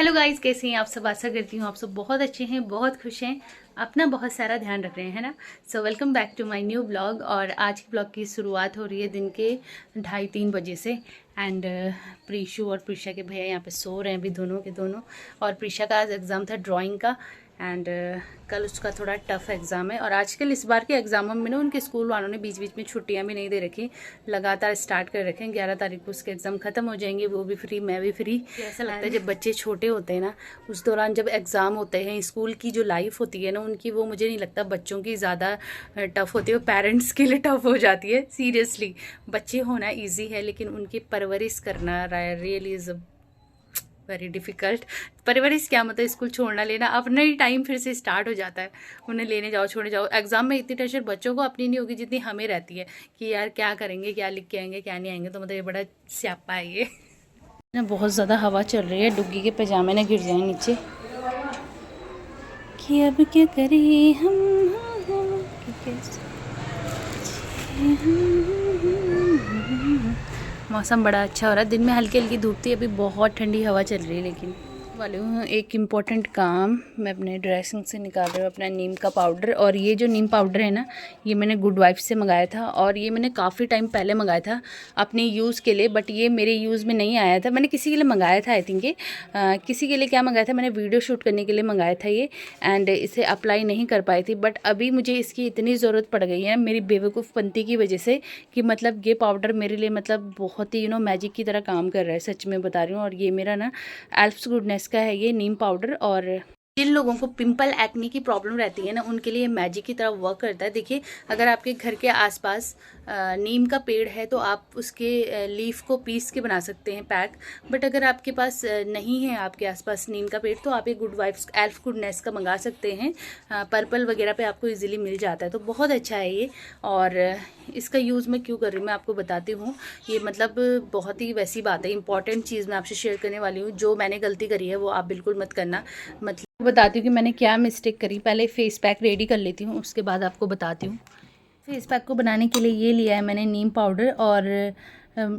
Hello guys, कैसे हैं आप सब। आशा करती हूँ आप सब बहुत अच्छे हैं, बहुत खुश हैं, अपना बहुत सारा ध्यान रख रहे हैं, है ना। So welcome back to my new blog. और आज के ब्लॉग की शुरुआत हो रही है दिन के 2:30-3 बजे से। एंड प्रीशु और प्रीशा के भैया यहाँ पे सो रहे हैं अभी, दोनों के दोनों। और प्रीशा का आज एग्ज़ाम था ड्राइंग का, एंड कल उसका थोड़ा टफ एग्ज़ाम है। और आजकल इस बार के एग्ज़ामों में ना उनके स्कूल वालों ने बीच बीच में छुट्टियां भी नहीं दे रखी, लगातार स्टार्ट कर रखे हैं। 11 तारीख को उसके एग्ज़ाम ख़त्म हो जाएंगे, वो भी फ्री, मैं भी फ्री। ऐसा लगता है जब बच्चे छोटे होते हैं ना, उस दौरान जब एग्ज़ाम होते हैं, स्कूल की जो लाइफ होती है ना उनकी, वो मुझे नहीं लगता बच्चों की ज़्यादा टफ होती है, वो पेरेंट्स के लिए टफ हो जाती है। सीरियसली, बच्चे होना ईजी है, लेकिन उनकी परवरिश करना रियली इज़ वेरी डिफ़िकल्ट। परवरिश क्या मतलब, स्कूल छोड़ना लेना, अपना ही टाइम फिर से स्टार्ट हो जाता है। उन्हें लेने जाओ, छोड़ने जाओ। एग्जाम में इतनी टेंशन बच्चों को अपनी नहीं होगी जितनी हमें रहती है कि यार क्या करेंगे, क्या लिख के आएंगे, क्या नहीं आएंगे। तो मतलब ये बड़ा स्यापा है ये ना। बहुत ज़्यादा हवा चल रही है, डुग्गी के पैजामे ना गिर जाए नीचे। कि अब क्या करें हम, मौसम बड़ा अच्छा हो रहा है। दिन में हल्की हल्की धूप थी, अभी बहुत ठंडी हवा चल रही है। लेकिन वाली हूँ एक इम्पॉर्टेंट काम, मैं अपने ड्रेसिंग से निकाल रही हूँ अपना नीम का पाउडर। और ये जो नीम पाउडर है ना, ये मैंने गुड वाइफ से मंगाया था, और ये मैंने काफ़ी टाइम पहले मंगाया था अपने यूज़ के लिए, बट ये मेरे यूज़ में नहीं आया था। मैंने किसी के लिए मंगाया था, आई थिंक ये किसी के लिए क्या मंगाया था, मैंने वीडियो शूट करने के लिए मंगाया था ये, एंड इसे अप्लाई नहीं कर पाई थी। बट अभी मुझे इसकी इतनी ज़रूरत पड़ गई है मेरी बेवकूफ़पंती की वजह से, कि मतलब ये पाउडर मेरे लिए मतलब बहुत ही मैजिक की तरह काम कर रहा है, सच में बता रही हूँ। और ये मेरा ना एल्फ्स गुडनेस का है ये नीम पाउडर। और जिन लोगों को पिंपल एक्ने की प्रॉब्लम रहती है ना, उनके लिए मैजिक की तरह वर्क करता है। देखिए, अगर आपके घर के आसपास नीम का पेड़ है तो आप उसके लीफ को पीस के बना सकते हैं पैक। बट अगर आपके पास नहीं है आपके आसपास नीम का पेड़, तो आप एक गुड वाइफ्स एल्फ गुडनेस का मंगा सकते हैं। पर्पल वगैरह पे आपको इजीली मिल जाता है, तो बहुत अच्छा है ये। और इसका यूज़ मैं क्यों कर रही हूँ मैं आपको बताती हूँ। ये मतलब बहुत ही वैसी बात है, इंपॉर्टेंट चीज़ मैं आपसे शेयर करने वाली हूँ। जो मैंने गलती करी है वो आप बिल्कुल मत करना। मतलब बताती हूँ कि मैंने क्या मिस्टेक करी। पहले फेस पैक रेडी कर लेती हूँ, उसके बाद आपको बताती हूँ। फेस पैक को बनाने के लिए ये लिया है मैंने नीम पाउडर। और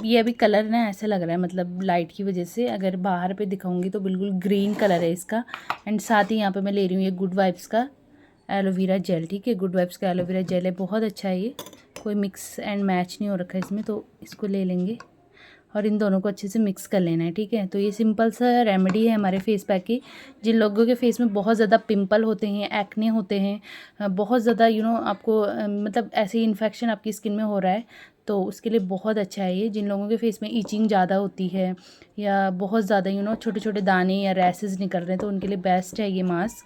ये अभी कलर ना ऐसा लग रहा है, मतलब लाइट की वजह से, अगर बाहर पे दिखाऊंगी तो बिल्कुल ग्रीन कलर है इसका। एंड साथ ही यहाँ पे मैं ले रही हूँ ये गुड वाइब्स का एलोवेरा जेल। ठीक है, गुड वाइब्स का एलोवेरा जेल है, बहुत अच्छा है ये, कोई मिक्स एंड मैच नहीं हो रखा है इसमें, तो इसको ले लेंगे और इन दोनों को अच्छे से मिक्स कर लेना है। ठीक है, तो ये सिंपल सा रेमेडी है हमारे फेस पैक की। जिन लोगों के फेस में बहुत ज़्यादा पिंपल होते हैं, एक्ने होते हैं, बहुत ज़्यादा आपको मतलब ऐसे ही इन्फेक्शन आपकी स्किन में हो रहा है, तो उसके लिए बहुत अच्छा है ये। जिन लोगों के फेस में ईचिंग ज़्यादा होती है, या बहुत ज़्यादा छोटे छोटे दाने या रैसेस निकल रहे हैं, तो उनके लिए बेस्ट है ये मास्क।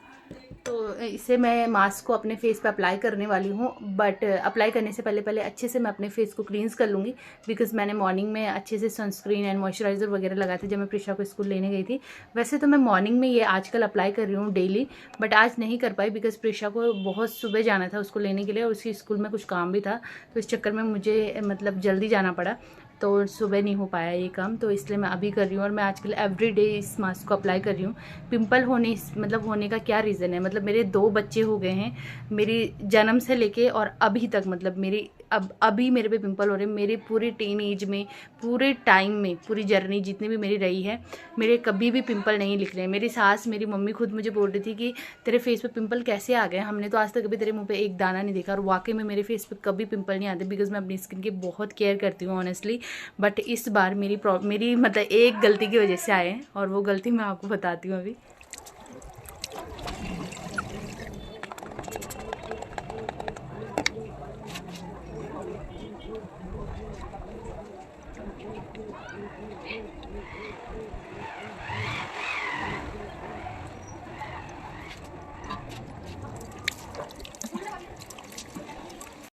तो इसे मैं मास्क को अपने फेस पे अप्लाई करने वाली हूँ। बट अप्लाई करने से पहले अच्छे से मैं अपने फेस को क्लींस कर लूँगी, बिकॉज मैंने मॉर्निंग में अच्छे से सनस्क्रीन एंड मॉइस्चराइज़र वगैरह लगाए थे जब मैं प्रीशा को स्कूल लेने गई थी। वैसे तो मैं मॉर्निंग में ये आजकल अप्लाई कर रही हूँ डेली, बट आज नहीं कर पाई बिकॉज प्रीशा को बहुत सुबह जाना था उसको लेने के लिए, और उसकी स्कूल में कुछ काम भी था, तो इस चक्कर में मुझे मतलब जल्दी जाना पड़ा, तो सुबह नहीं हो पाया ये काम, तो इसलिए मैं अभी कर रही हूँ। और मैं आजकल एवरीडे इस मास्क को अप्लाई कर रही हूँ। पिंपल होने का क्या रीज़न है, मतलब मेरे 2 बच्चे हो गए हैं, मेरी जन्म से लेके और अभी तक, मतलब मेरी अभी मेरे पे पिंपल हो रहे हैं। मेरी पूरी टीन एज में, पूरे टाइम में, पूरी जर्नी जितनी भी मेरी रही है, मेरे कभी भी पिंपल नहीं निकले हैं। मेरी सास, मेरी मम्मी खुद मुझे बोल रही थी कि तेरे फेस पे पिंपल कैसे आ गए, हमने तो आज तक कभी तेरे मुंह पे एक दाना नहीं देखा। और वाकई में मेरे फेस पे कभी पिंपल नहीं आते, बिकॉज मैं अपनी स्किन की बहुत केयर करती हूँ ऑनेस्टली। बट इस बार मेरी मतलब एक गलती की वजह से आए हैं, और वो गलती मैं आपको बताती हूँ अभी।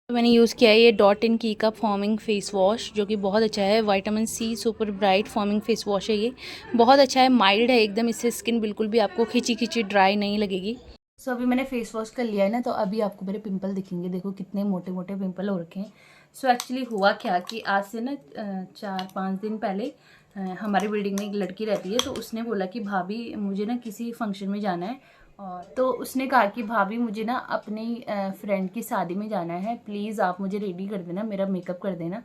तो मैंने यूज़ किया है ये डॉट इन की का फॉर्मिंग फेस वॉश, जो कि बहुत अच्छा है। Vitamin C super bright foaming face wash है ये, बहुत अच्छा है, माइल्ड है एकदम। इससे स्किन बिल्कुल भी आपको खिंची खिंची ड्राई नहीं लगेगी। सो अभी मैंने फेस वॉश कर लिया है ना, तो अभी आपको मेरे पिंपल दिखेंगे। देखो कितने मोटे मोटे पिंपल हो रखे हैं। सो एक्चुअली हुआ क्या कि आज से ना 4-5 दिन पहले हमारी बिल्डिंग में एक लड़की रहती है, तो उसने बोला कि भाभी मुझे ना किसी फंक्शन में जाना है, और तो उसने कहा कि भाभी मुझे ना अपनी फ्रेंड की शादी में जाना है, प्लीज़ आप मुझे रेडी कर देना, मेरा मेकअप कर देना।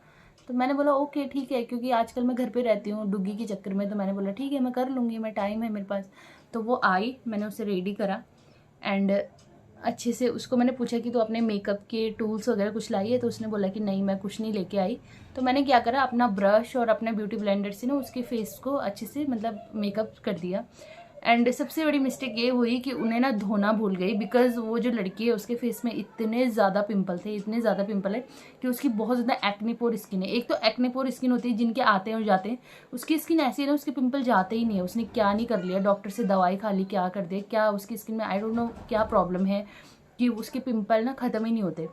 तो मैंने बोला ओके ठीक है, क्योंकि आजकल मैं घर पे रहती हूँ डुग्गी के चक्कर में, तो मैंने बोला ठीक है मैं कर लूँगी, मैं टाइम है मेरे पास। तो वो आई, मैंने उसे रेडी करा एंड अच्छे से उसको मैंने पूछा कि तो अपने मेकअप के टूल्स वगैरह कुछ लाई है, तो उसने बोला कि नहीं मैं कुछ नहीं लेके आई। तो मैंने क्या करा, अपना ब्रश और अपने ब्यूटी ब्लेंडर से ना उसके फेस को अच्छे से मतलब मेकअप कर दिया। एंड सबसे बड़ी मिस्टेक ये हुई कि उन्हें ना धोना भूल गई, बिकॉज वो जो लड़की है उसके फेस में इतने ज़्यादा पिंपल थे, इतने ज़्यादा पिंपल है कि उसकी बहुत ज़्यादा एक्नेपोर स्किन है। एक तो एक्नेपोर स्किन होती है जिनके आते हैं और जाते हैं, उसकी स्किन ऐसी है ना उसके पिंपल जाते ही नहीं है। उसने क्या नहीं कर लिया, डॉक्टर से दवाई खा ली, क्या कर दिया, क्या उसकी स्किन में आई डोंट नो क्या प्रॉब्लम है कि उसके पिंपल ना ख़त्म ही नहीं होते।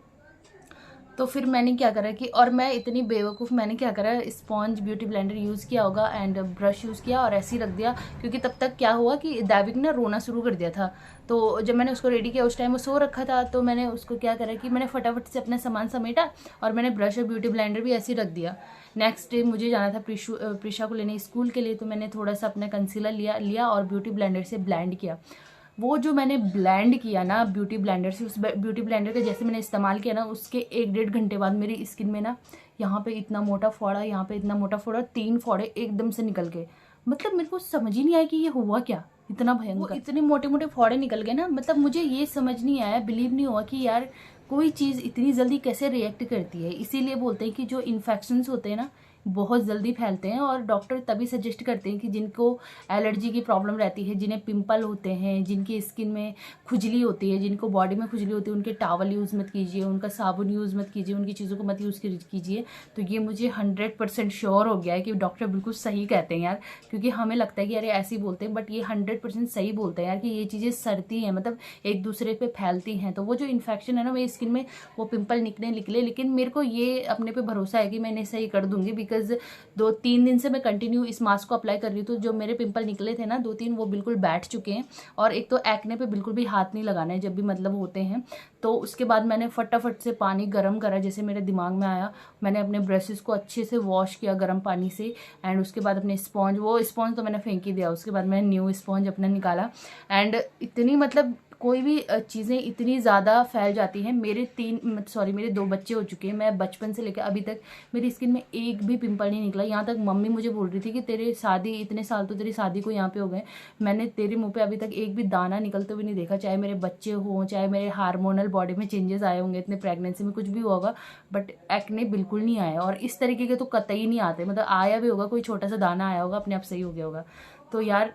तो फिर मैंने क्या करा कि, और मैं इतनी बेवकूफ़, मैंने क्या करा, स्पॉन्ज ब्यूटी ब्लेंडर यूज़ किया होगा एंड ब्रश यूज़ किया और ऐसे ही रख दिया। क्योंकि तब तक क्या हुआ कि दैविक ने रोना शुरू कर दिया था। तो जब मैंने उसको रेडी किया उस टाइम वो सो रखा था, तो मैंने उसको क्या करा कि मैंने फटाफट से अपना सामान समेटा और मैंने ब्रश और ब्यूटी ब्लेंडर भी ऐसे ही रख दिया। नेक्स्ट डे मुझे जाना था प्रीशा को लेने स्कूल के लिए, तो मैंने थोड़ा सा अपना कंसीलर लिया और ब्यूटी ब्लेंडर से ब्लेंड किया। वो जो मैंने ब्लेंड किया ना ब्यूटी ब्लेंडर से, उस ब्यूटी ब्लेंडर का जैसे मैंने इस्तेमाल किया ना, उसके 1-1.5 घंटे बाद मेरी स्किन में ना यहाँ पे इतना मोटा फोड़ा, यहाँ पे इतना मोटा फोड़ा, 3 फोड़े एकदम से निकल गए। मतलब मेरे को समझ ही नहीं आया कि ये हुआ क्या, इतना भयंकर, इतने मोटे मोटे फोड़े निकल गए ना। मतलब मुझे ये समझ नहीं आया, बिलीव नहीं हुआ कि यार कोई चीज़ इतनी जल्दी कैसे रिएक्ट करती है। इसीलिए बोलते हैं कि जो इन्फेक्शंस होते हैं ना बहुत जल्दी फैलते हैं, और डॉक्टर तभी सजेस्ट करते हैं कि जिनको एलर्जी की प्रॉब्लम रहती है, जिन्हें पिंपल होते हैं, जिनकी स्किन में खुजली होती है, जिनको बॉडी में खुजली होती है, उनके टावल यूज़ मत कीजिए, उनका साबुन यूज़ मत कीजिए, उनकी चीज़ों को मत यूज़ कीजिए। तो ये मुझे 100% श्योर हो गया है कि डॉक्टर बिल्कुल सही कहते हैं यार। क्योंकि हमें लगता है कि अरे ऐसे ही बोलते हैं, बट ये 100% सही बोलते हैं यार कि ये चीज़ें सरती हैं, मतलब एक दूसरे पे फैलती हैं। तो वो जो इन्फेक्शन है ना मेरी स्किन में, वो पिंपल निकले, लेकिन मेरे को ये अपने पे भरोसा है कि मैं इन्हें सही कर दूंगी। बिकॉज 2-3 दिन से मैं कंटिन्यू इस मास्क को अप्लाई कर रही हूँ, तो जो मेरे पिंपल निकले थे ना 2-3, वो बिल्कुल बैठ चुके हैं। और एक तो एक्ने पे बिल्कुल भी हाथ नहीं लगाना है जब भी मतलब होते हैं। तो उसके बाद मैंने फटाफट से पानी गर्म करा, जैसे मेरे दिमाग में आया, मैंने अपने ब्रशेस को अच्छे से वॉश किया गर्म पानी से। एंड उसके बाद अपने स्पॉन्ज, वो स्पॉन्ज तो मैंने फेंक ही दिया, उसके बाद मैंने न्यू स्पॉन्ज अपना निकाला। एंड इतनी मतलब कोई भी चीज़ें इतनी ज़्यादा फैल जाती हैं। मेरे 2 बच्चे हो चुके हैं, मैं बचपन से लेकर अभी तक मेरी स्किन में एक भी पिंपल नहीं निकला। यहाँ तक मम्मी मुझे बोल रही थी कि तेरे शादी, इतने साल तो तेरी शादी को यहाँ पे हो गए, मैंने तेरे मुंह पे अभी तक एक भी दाना निकलते हुए नहीं देखा। चाहे मेरे बच्चे हों, चाहे मेरे हार्मोनल बॉडी में चेंजेस आए होंगे, इतने प्रेगनेंसी में कुछ भी हुआ होगा, बट एक्ने बिल्कुल नहीं आया। और इस तरीके के तो कतई नहीं आते, मतलब आया भी होगा कोई छोटा सा दाना आया होगा, अपने आप सही हो गया होगा। तो यार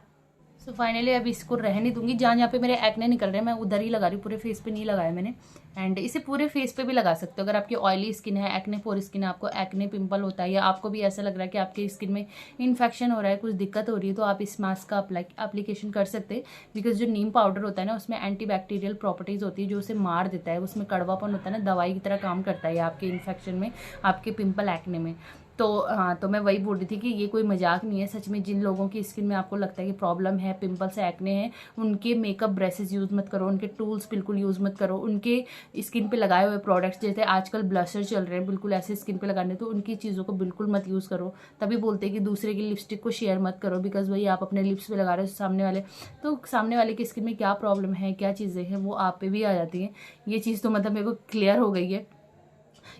सो फाइनली अब इसको रह नहीं दूंगी। जहाँ पे मेरे एक्ने निकल रहे हैं मैं उधर ही लगा रही हूँ, पूरे फेस पे नहीं लगाया मैंने। एंड इसे पूरे फेस पे भी लगा सकते हो अगर आपकी ऑयली स्किन है, एक्ने पोर स्किन है, आपको एक्ने पिंपल होता है, या आपको भी ऐसा लग रहा है कि आपकी स्किन में इन्फेक्शन हो रहा है, कुछ दिक्कत हो रही है, तो आप इस मास्क का एप्लीकेशन कर सकते हैं। बिकॉज जो नीम पाउडर होता है ना उसमें एंटीबैक्टीरियल प्रॉपर्टीज़ होती है जो उसे मार देता है, उसमें कड़वापन होता है ना, दवाई की तरह काम करता है आपके इन्फेक्शन में, आपके पिंपल एक्ने में। तो हाँ, तो मैं वही बोल रही थी कि ये कोई मजाक नहीं है सच में। जिन लोगों की स्किन में आपको लगता है कि प्रॉब्लम है, पिंपल्स है, एक्ने हैं, उनके मेकअप ब्रशेस यूज़ मत करो, उनके टूल्स बिल्कुल यूज़ मत करो, उनके स्किन पे लगाए हुए प्रोडक्ट्स जैसे आजकल ब्लशर चल रहे हैं बिल्कुल ऐसे स्किन पे लगाने, तो उनकी चीज़ों को बिल्कुल मत यूज़ करो। तभी बोलते हैं कि दूसरे की लिपस्टिक को शेयर मत करो, बिकॉज वही आप अपने लिप्स पे लगा रहे हो सामने वाले की स्किन में क्या प्रॉब्लम है, क्या चीज़ें हैं, वो आप पे भी आ जाती हैं। ये चीज़ तो मतलब मेरे को क्लियर हो गई है।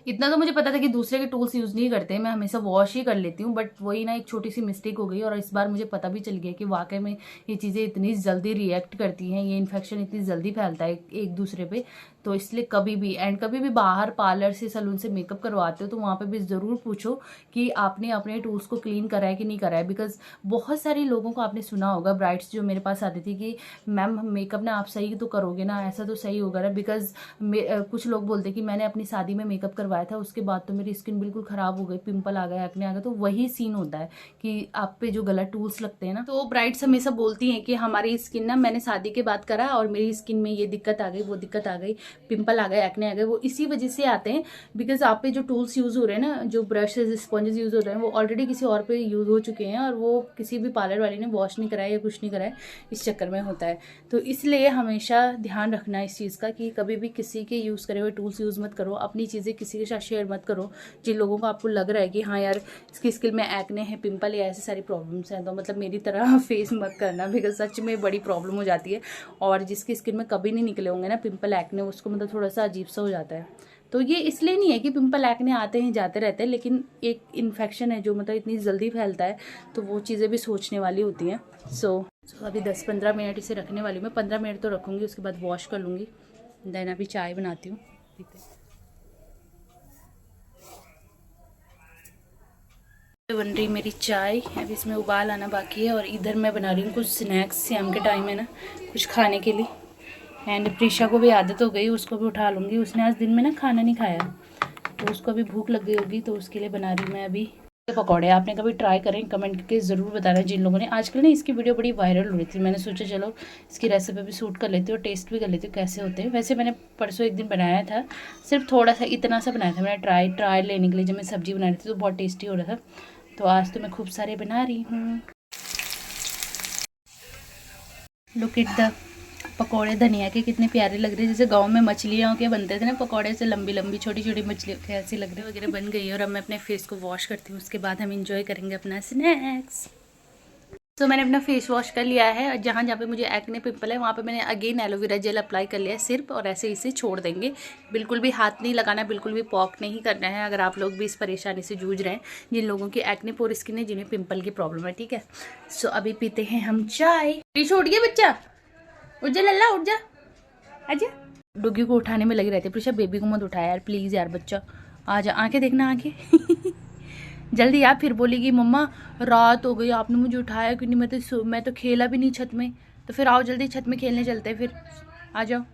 इतना तो मुझे पता था कि दूसरे के टूल्स यूज़ नहीं करते, मैं हमेशा वॉश ही कर लेती हूँ, बट वही ना एक छोटी सी मिस्टेक हो गई। और इस बार मुझे पता भी चल गया कि वाकई में ये चीज़ें इतनी जल्दी रिएक्ट करती हैं, ये इन्फेक्शन इतनी जल्दी फैलता है एक दूसरे पे। तो इसलिए कभी भी बाहर पार्लर से, सलून से मेकअप करवाते हो तो वहाँ पे भी ज़रूर पूछो कि आपने अपने टूल्स को क्लीन करा है कि नहीं करा है। बिकॉज बहुत सारे लोगों को आपने सुना होगा, ब्राइड्स जो मेरे पास आती थी कि मैम मेकअप ना आप सही तो करोगे ना, ऐसा तो सही होगा ना। बिकॉज कुछ लोग बोलते कि मैंने अपनी शादी में मेकअप करवाया था, उसके बाद तो मेरी स्किन बिल्कुल ख़राब हो गई, पिंपल आ गया, एक्ने आ गया। तो वही सीन होता है कि आप पे जो गलत टूल्स लगते हैं ना, तो ब्राइड्स हमेशा बोलती हैं कि हमारी स्किन ना, मैंने शादी के बाद करा और मेरी स्किन में ये दिक्कत आ गई, वो दिक्कत आ गई, पिंपल आ गए, एक्ने आ गए। वो इसी वजह से आते हैं बिकॉज आप पे जो टूल्स यूज़ हो रहे हैं ना, जो ब्रशेज स्पॉन्जेस यूज़ हो रहे हैं, वो ऑलरेडी किसी और पे यूज़ हो चुके हैं और वो किसी भी पार्लर वाले ने वॉश नहीं कराया या कुछ नहीं कराया, इस चक्कर में होता है। तो इसलिए हमेशा ध्यान रखना इस चीज़ का कि कभी भी किसी के यूज़ करे हुए टूल्स यूज़ मत करो, अपनी चीज़ें किसी के साथ शेयर मत करो। जिन लोगों को आपको लग रहा है कि हाँ यार इसकी स्किन में एक्ने है, पिंपल या ऐसी सारी प्रॉब्लम्स हैं, तो मतलब मेरी तरह फेस मत करना, बिकॉज सच में बड़ी प्रॉब्लम हो जाती है। और जिसकी स्किन में कभी नहीं निकले होंगे ना पिंपल एक्ने, उसको मतलब थोड़ा सा अजीब सा हो जाता है। तो ये इसलिए नहीं है कि पिंपल एक्ने आते हैं जाते रहते हैं, लेकिन एक इन्फेक्शन है जो मतलब इतनी जल्दी फैलता है, तो वो चीज़ें भी सोचने वाली होती हैं। सो अभी 10-15 मिनट इसे रखने वाली हूँ मैं, 15 मिनट तो रखूँगी, उसके बाद वॉश कर लूँगी। देन अभी चाय बनाती हूँ, पीते हैं। बन रही मेरी चाय, अभी इसमें उबाल आना बाकी है। और इधर मैं बना रही हूँ कुछ स्नैक्स, शाम के टाइम है ना, कुछ खाने के लिए। एंड प्रीशा को भी आदत हो गई, उसको भी उठा लूँगी। उसने आज दिन में ना खाना नहीं खाया, तो उसको अभी भूख लग गई होगी, तो उसके लिए बना रही हूँ मैं अभी पकौड़े। आपने कभी ट्राई करें, कमेंट करके ज़रूर बताना जिन लोगों ने। आजकल ना इसकी वीडियो बड़ी वायरल हो रही थी, मैंने सोचा चलो इसकी रेसिपी भी शूट कर लेती हूँ और टेस्ट भी कर लेती हूँ कैसे होते हैं। वैसे मैंने परसों एक दिन बनाया था, सिर्फ थोड़ा सा इतना सा बनाया था मैंने, ट्राई लेने के लिए, जब मैं सब्ज़ी बना रही थी तो बहुत टेस्टी हो रहा था। तो आज तो मैं खूब सारे बना रही हूँ। लुक एट द पकौड़े धनिया के, कितने प्यारे लग रहे हैं, जैसे गांव में मछलियों के बनते थे ना पकौड़े, से लंबी लंबी छोटी छोटी मछलियों के ऐसी लग रही वगैरह बन गई है। और अब मैं अपने फेस को वॉश करती हूँ, उसके बाद हम इंजॉय करेंगे अपना स्नैक्स। तो मैंने अपना फेस वॉश कर लिया है, और जहाँ जहाँ पे मुझे एक्ने पिंपल है वहाँ पे मैंने अगेन एलोवेरा जेल अप्लाई कर लिया है सिर्फ, और ऐसे इसे छोड़ देंगे। बिल्कुल भी हाथ नहीं लगाना, बिल्कुल भी पॉक नहीं करना है। अगर आप लोग भी इस परेशानी से जूझ रहे हैं, जिन लोगों की एक्ने पोर स्किन है, जिन्हें पिंपल की प्रॉब्लम है, ठीक है। सो अभी पीते हैं हम चाय। छोड़ गया बच्चा, उठ जा लल्ला, उठ जा, आजा। डुग्गी को उठाने में लगी रहती है। प्रीशा बेबी को मत उठाया यार प्लीज़ यार, बच्चा आजा, आंखें देखना, आंखें जल्दी यार। फिर बोलेगी मम्मा रात हो गई, आपने मुझे उठाया क्यों नहीं, मैं तो खेला भी नहीं छत में। तो फिर आओ जल्दी छत में खेलने चलते हैं, फिर आ जाओ।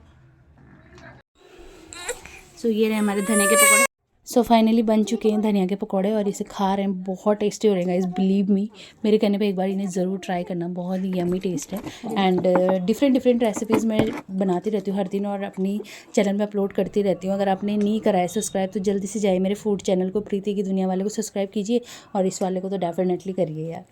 सो ये रहे हमारे धनिया के पकौड़े। सो फाइनली बन चुके हैं धनिया के पकौड़े, और इसे खा रहे हैं। बहुत टेस्टी हो रहे हैं गाइस, बिलीव मी। मेरे कहने पे एक बार इन्हें ज़रूर ट्राई करना, बहुत ही यमी टेस्ट है। एंड डिफरेंट रेसिपीज़ मैं बनाती रहती हूँ हर दिन, और अपनी चैनल में अपलोड करती रहती हूँ। अगर आपने नहीं करा है सब्सक्राइब, तो जल्दी से जाइए मेरे फूड चैनल को, प्रीति की दुनिया वाले को सब्सक्राइब कीजिए, और इस वाले को तो डेफिनेटली करिए यार।